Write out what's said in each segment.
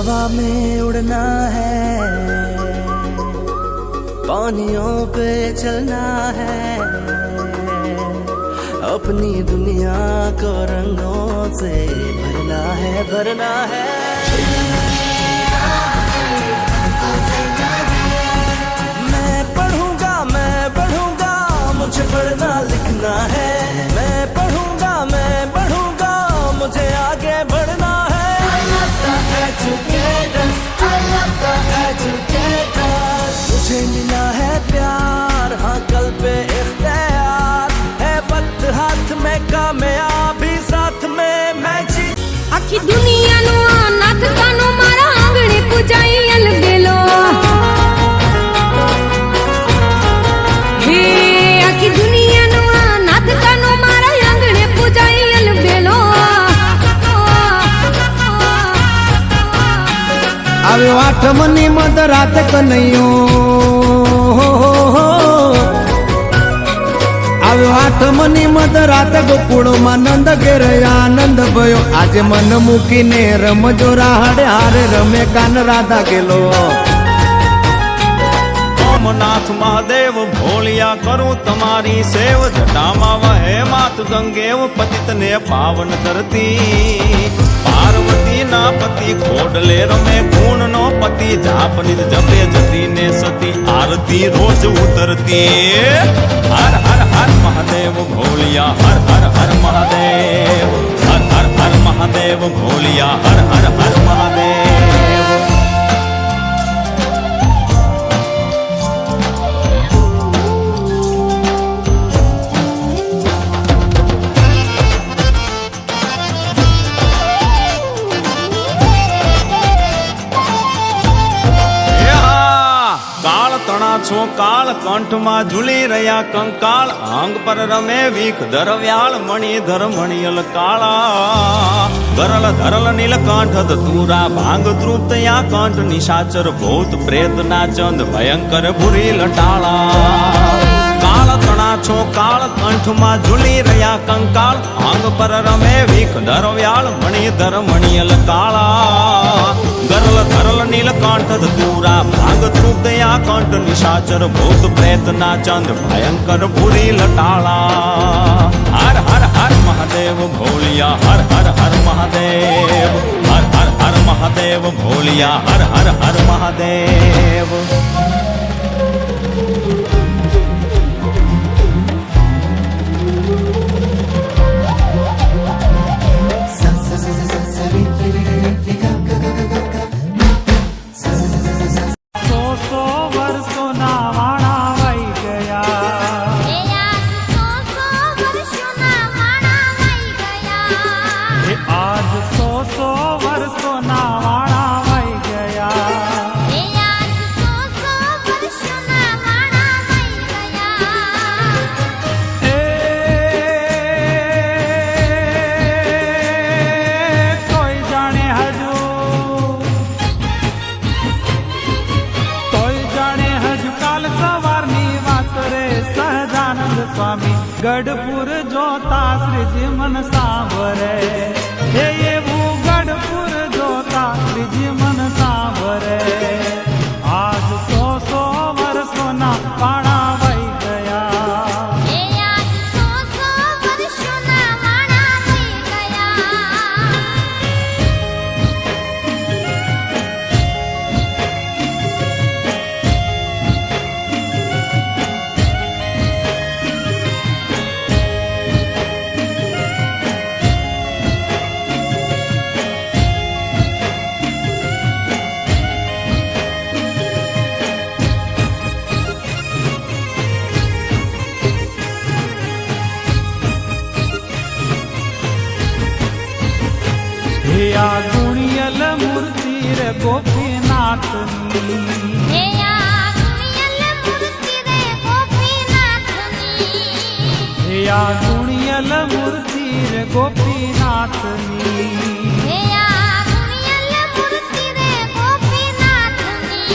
हवा में उड़ना है, पानियों पे चलना है, अपनी दुनिया को रंगों से भरना है, भरना है। मैं पढ़ूंगा, मैं बढ़ूंगा, मुझे पढ़ना लिखना है। मैं पढ़ूंगा, मैं बढ़ूंगा, मुझे आगे बढ़ना है। I love the educators, I love the educators। मुझे मिला है प्यार, हाँ कल पे इख्तियार है, वक्त हाथ में कामयाबी साथ में मैं जी। आखी दुनिया नो नाथ कानो मारा आंगणे पूजाई अलबेलो। हे आखी दुनिया नो नाथ कानो मारा आंगणे पूजाई अलबेलो। આવ્યો આઠમની મધરાત કનૈયો, આવ્યો આઠમની મધરાત ગોકુળમાં નંદ ઘેર આનંદ ભયો। આજે મન મૂકીને રમજો રાહડે હારે રમે કાન રાધા ગેલો। સોમનાથ મહાદેવ ભોલિયા કરું તમારી સેવ, જટામાં વહે માત ગંગેવ પતિતને પાવન કરતી। પાર્વતી ના પતિ ખોડલે રમે ગુણ નો પતિ, જાપ નિજ જપે જતી ને સતી આરતી રોજ ઉતરતી। હર હર હર મહાદેવ ભોલિયા, હર હર હર મહાદેવ, હર હર હર મહાદેવ ભોલિયા, હર હર હર મહાદેવ। છો કાળ કંઠમાં ઝૂલી રહ્યા કંકાળ, અંગ પર રમે વીખ ધરવ્યાળ મણિધર મણિયલ કાળા। ગરલ ધરલ નીલકંઠ ધતુરા ભાંગ તૃપ્તયા કંઠ, નિશાચર ભૂત પ્રેત ના ચંદ ભયંકર ભૂરી લટાળા। કાળ તણા છો કાળ કંઠમાં ઝૂલી રહ્યા કંકાળ, અંગ પર રમે વીખ ધરવ્યાળ મણિધર મણિયલ કાળા। ગરલ ધરલ નીલકંઠ ધતુરા ભાંગ તૃપ્તયા કંઠ, નિશાચર ભૂત પ્રેત ના ચંદ ભયંકર ભૂરી લટાળા। હર હર હર મહાદેવ ભોલિયા, હર હર હર મહાદેવ, હર હર હર મહાદેવ ભોલિયા, હર હર હર મહાદેવ। ગઢપુર જોતા શ્રીજી મન સાંભરે, હે એવું ગઢપુર જોતા શ્રીજી મન સાંભરે। આજ 100 વર્ષોના પાણા વહી ગયા। हेया गुणियल मूर्ति रे गोपीनाथनी, हेया गुणियल मूर्ति रे गोपीनाथनी, हेया गुणियल मूर्ति रे गोपीनाथनी, हेया गुणियल मूर्ति रे गोपीनाथनी।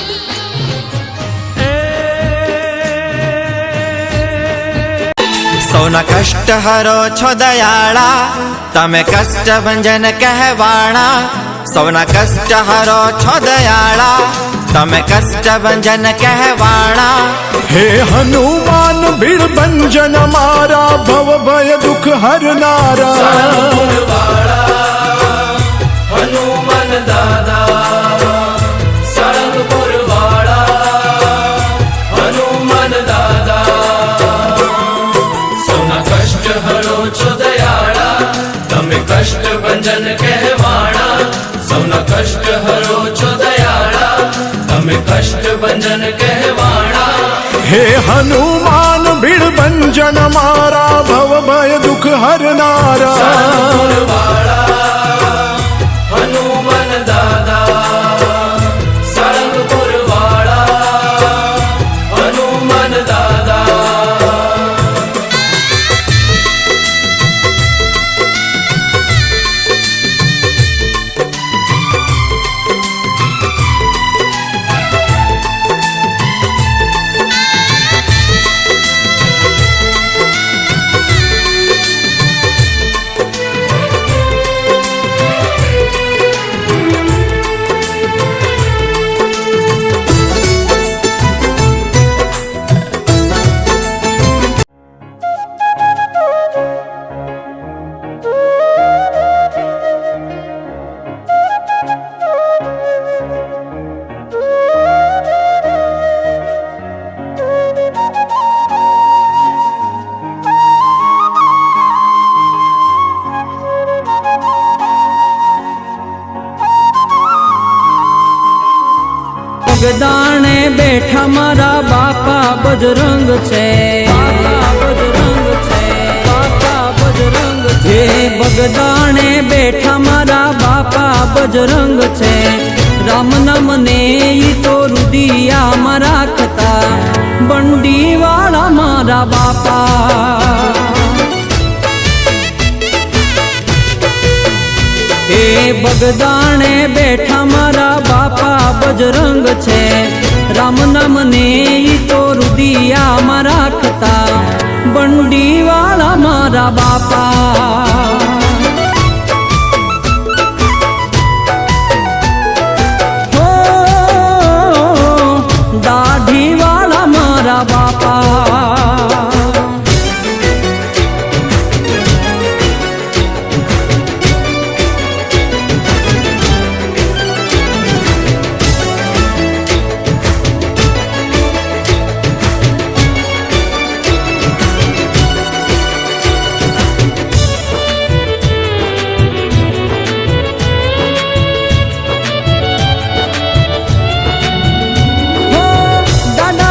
સૌના કષ્ટ હરો છો દયાળા, તમે કષ્ટ ભંજન કહેવાણા। સૌના કષ્ટ હરો છો દયાળા, તમે કષ્ટ ભંજન કહેવાણા. હે હનુમાન ભીડ ભંજન મારા, ભવ ભય દુઃખ હરનારા. હનુમાન દાદા સાળંગપુર વાળા, હનુમાન દાદા સૌના કષ્ટ હરો છો દયાળા, તમે કષ્ટ ભંજન કહેવાણા. સૌના કષ્ટ હરો છો દયાળા, તમે કષ્ટ ભંજન કહેવાણા. હે હનુમાન ભીડ ભંજન મારા, ભવ ભય દુઃખ હરનારા. હનુમાન દાદા સાળંગપુર વાળા, હનુમાન દાદા. બગદાણે બેઠા મારા બાપા બજરંગ છે, બાપા બજરંગ છે, બાપા બજરંગ છે. બગદાણે બેઠા મારા બાપા બજરંગ છે, રામ નામ ને ઈ તો રુદિયામાં રાખતા, બંડી વાળા મારા બાપા. એ બગદાણે બેઠા મારા બાપા બજરંગ છે, રામ નામ ને ઈ તો રુદિયામાં રાખતા, બંડી વાળા મારા બાપા. હો દાઢી વાળા મારા બાપા.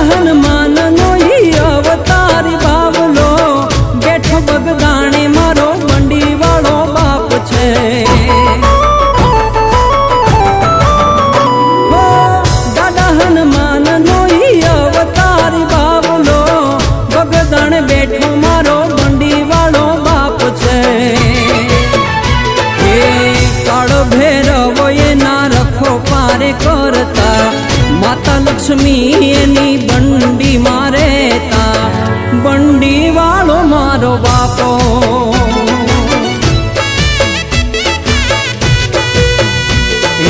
હનુમાનનો ઈ અવતારી બાવલો, બેઠો બગદાણે મારો બંડી વાળો બાપ છે. હો દાદા હનુમાનનો ઈ અવતારી બાવલો, બગદાણે બેઠો મારો બંડી વાળો બાપ છે. એ કાળો ભૈરવો એના રખો પારે કરતા, માતા લક્ષ્મી એની બંડી મારેતા, બંડી વાળો મારો બાપો.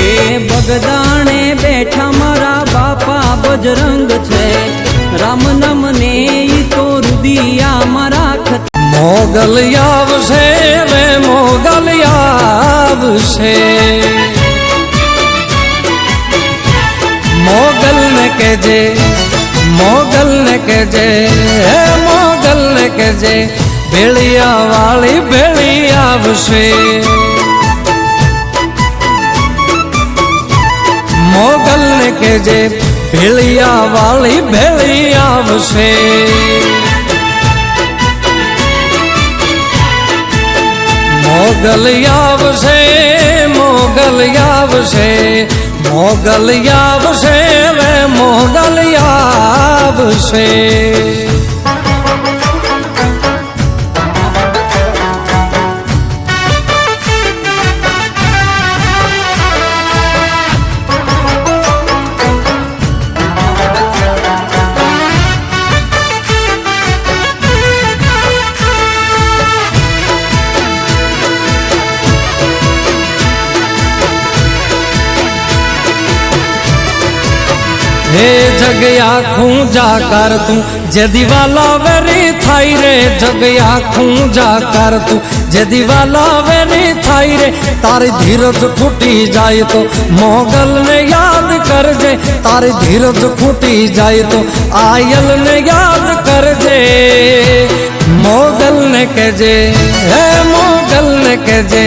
એ બગદાણે બેઠા મારા બાપા બજરંગ છે, રામ નામ ને ઈ તો રુદિયામાં રાખતા. મોગલ આવશે રે મોગલ આવશે, મોગલ ને કેજે, મોગલ ને કેજે, મોગલ ને કેજે, ભેળિયા વાળી ભેળી આવશે. મોગલ ને કેજે, ભેળિયા વાળી ભેળી આવશે. મોગલ આવશે, મોગલ આવશે, મોગલ આવશે રે મોગલ આવશે. હે જગયા ખૂંજા કર તું જે દિવાલા વેરી થાય રે જગયા ખૂંજા કર તું જે દિવાલા વેરી થાય રે તારી ધીરજ ખૂટી જાય તો મોગલ ને યાદ કરજે તારી ધીરજ ખૂટી જાય તો આયલ ને યાદ કરજે મોગલ ને કહેજે હે મોગલ ને કહેજે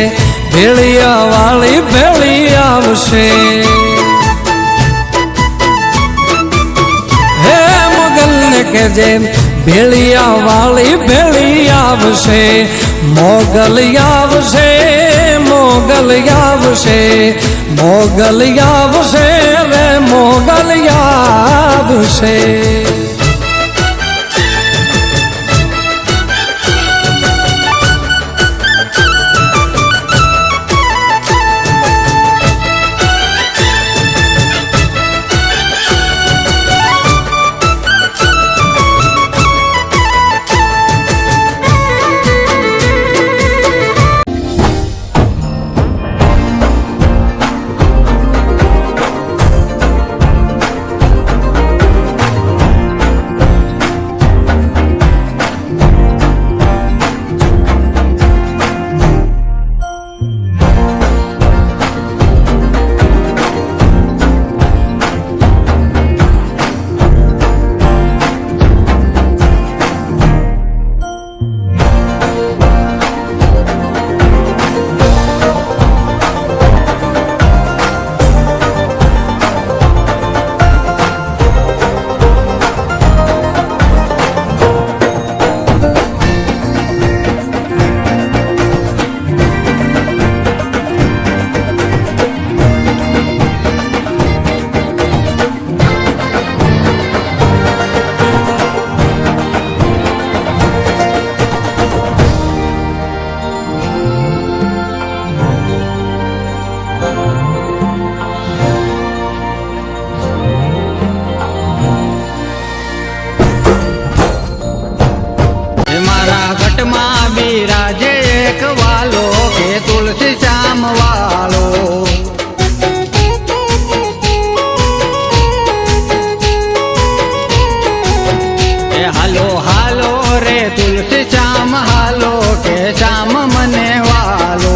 ભેળિયા વાળી ભેળી આવશે હે મોગલ ને કહેજે ભેળિયા વાળી ભેળી આવશે મોગલ આવશે મોગલ આવશે મોગલ આવશે રે મોગલ આવશે બિરાજે એક વાલો કે તુલસી શ્યામ વાલો એ હાલો હાલો રે તુલસી શ્યામ હાલો કે શ્યામ મને વાલો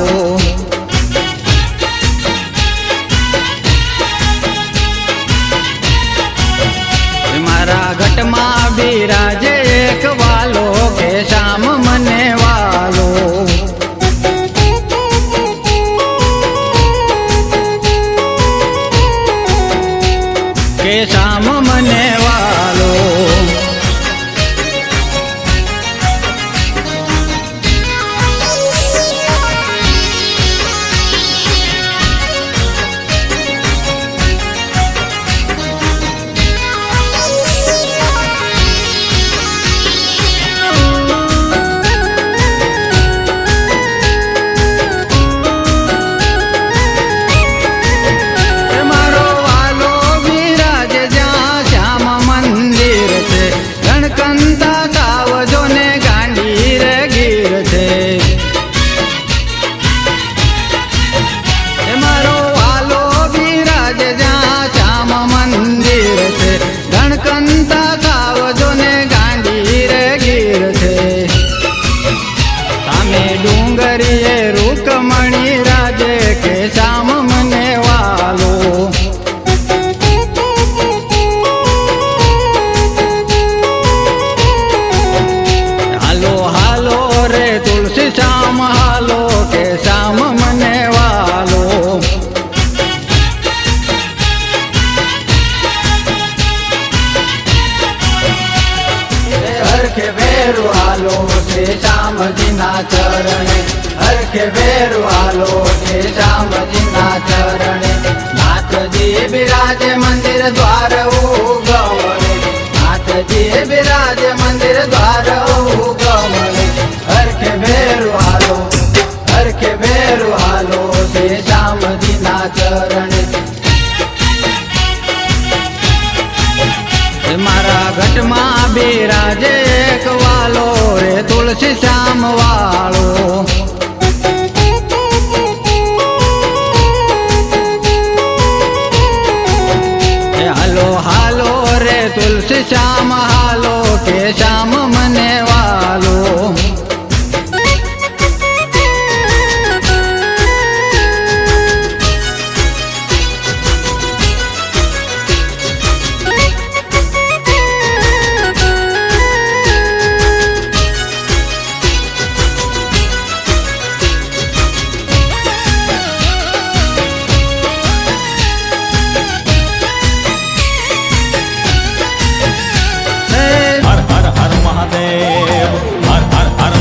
મારા ઘટમાં બિરાજે એક વાલો કે શ્યામ મને વાલો કે શ્યામ મને વાલો રૂકમણી રાજે કે શ્યામ મને વાલો હાલો હાલો રે તુલસી શ્યામ હાલો કે શ્યામ મને વાલો હરખે ભેરુ હાલો શ્રી શ્યામજીના ચરણે હરખે ભેરુ હાલો કે શ્યામજીના ચરણે નાથજી બિરાજે મંદિર દ્વાર ઉગમણે નાથજી બિરાજે મંદિર દ્વાર ઉગમણે હરખે ભેરુ હાલો શ્રી શ્યામજીના ચરણે મારા ઘટમાં બિરાજે એક વાલો રે તુલસી શ્યામ વાળો હાલો હાલો તુલસી શ્યામ હાલો કે શ્યામ મને વાલો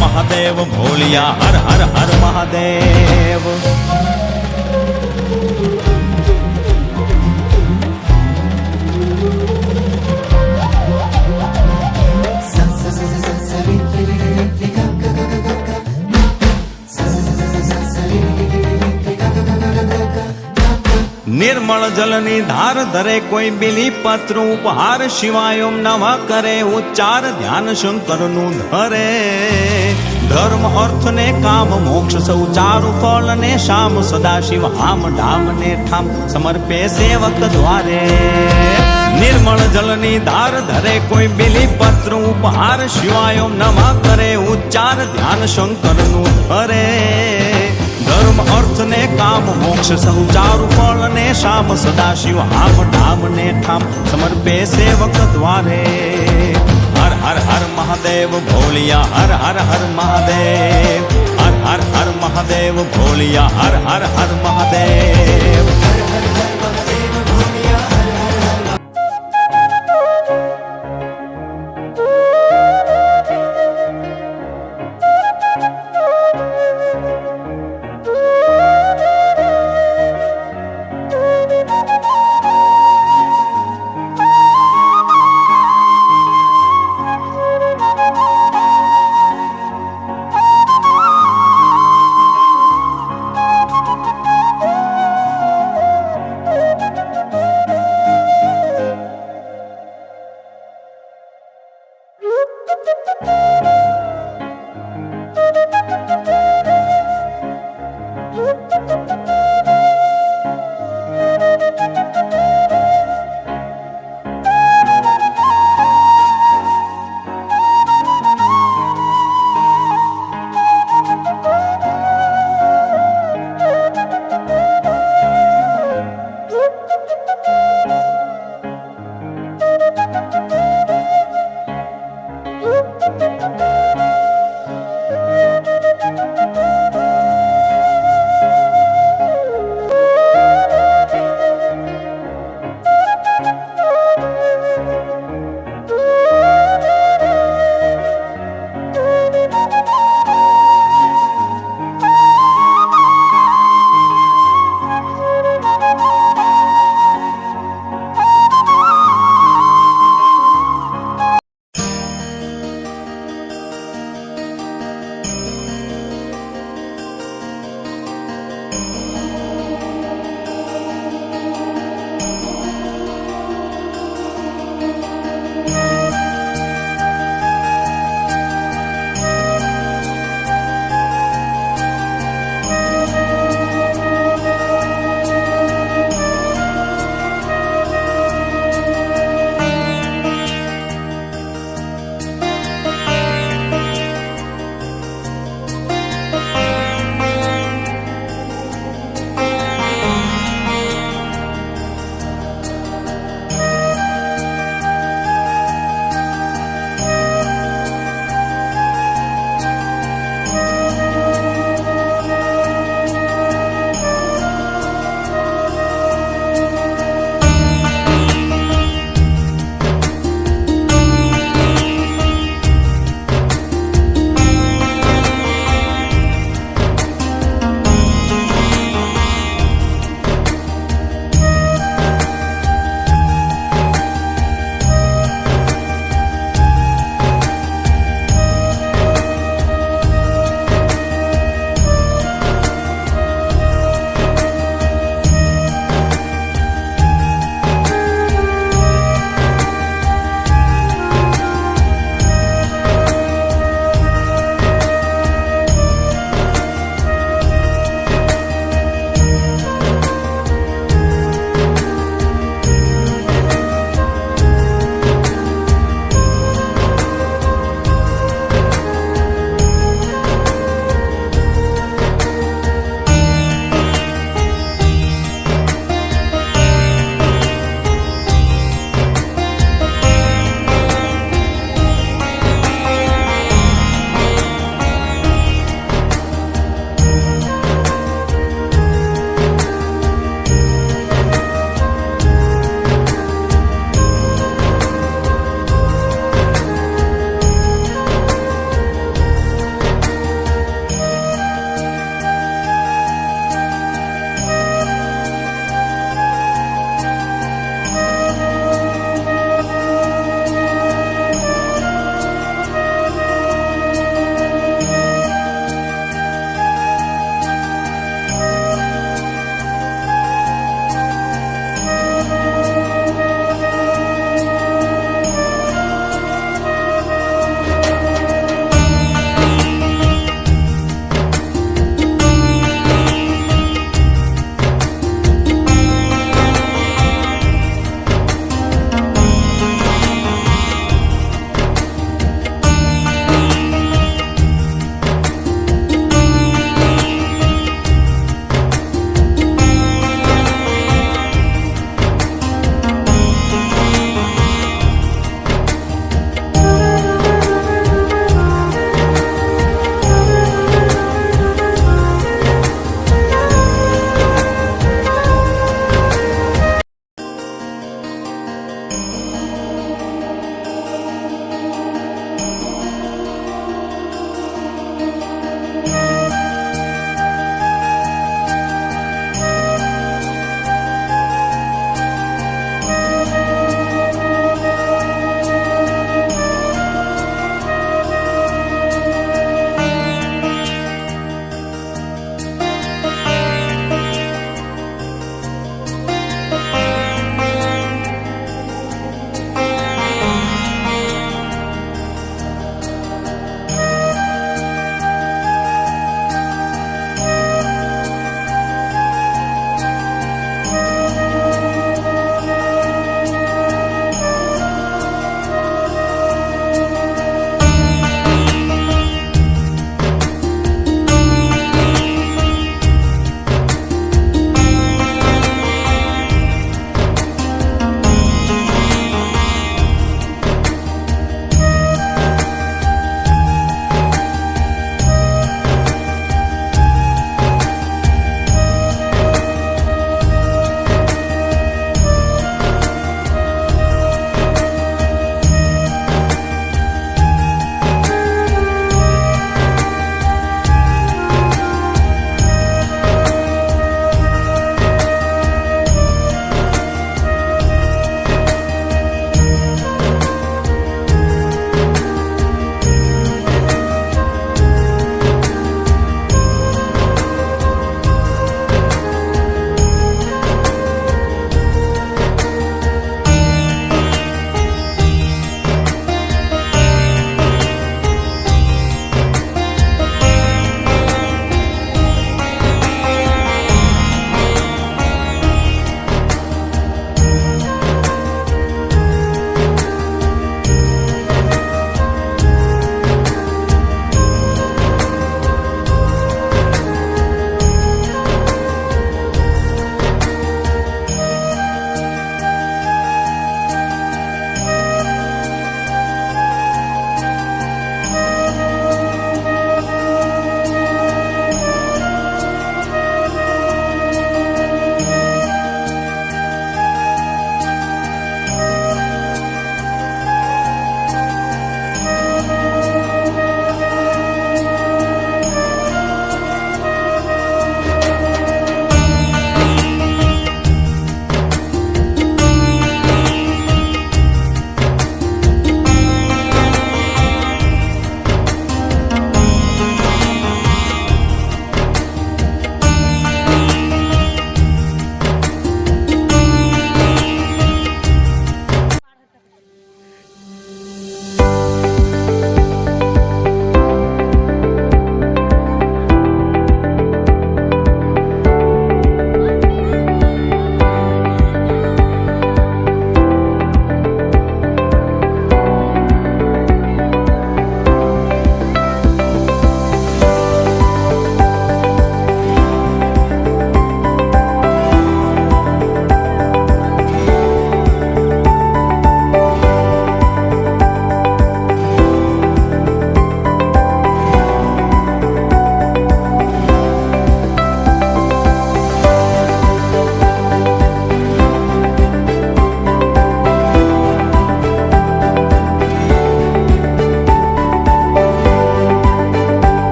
महादेव भोलिया हर हर हर महादेव निर्मल जलनी धार धरे कोई बिली पत्र उपहार शिवाय ओम नमः करे उच्चार ध्यान शंकर नु धरे धर्म अर्थ ने काम मोक्ष सौ चारु फल ने श्याम सदा शिव हाम ढाम ने ठाम समर्पे सेवक द्वारे निर्मल जलनी धार धरे कोई बिली पत्र उपहार शिवाय ओम नमः करे उच्चार ध्यान शंकर नु धरे धर्म अर्थ ने काम मोक्ष सहु चारु फल ने श्याम सदा शिव हाम ढाम ने ठाम समर्पे सेवक द्वारे हर हर हर महादेव भोलिया हर हर हर महादेव हर हर हर महादेव भोलिया हर हर हर महादेव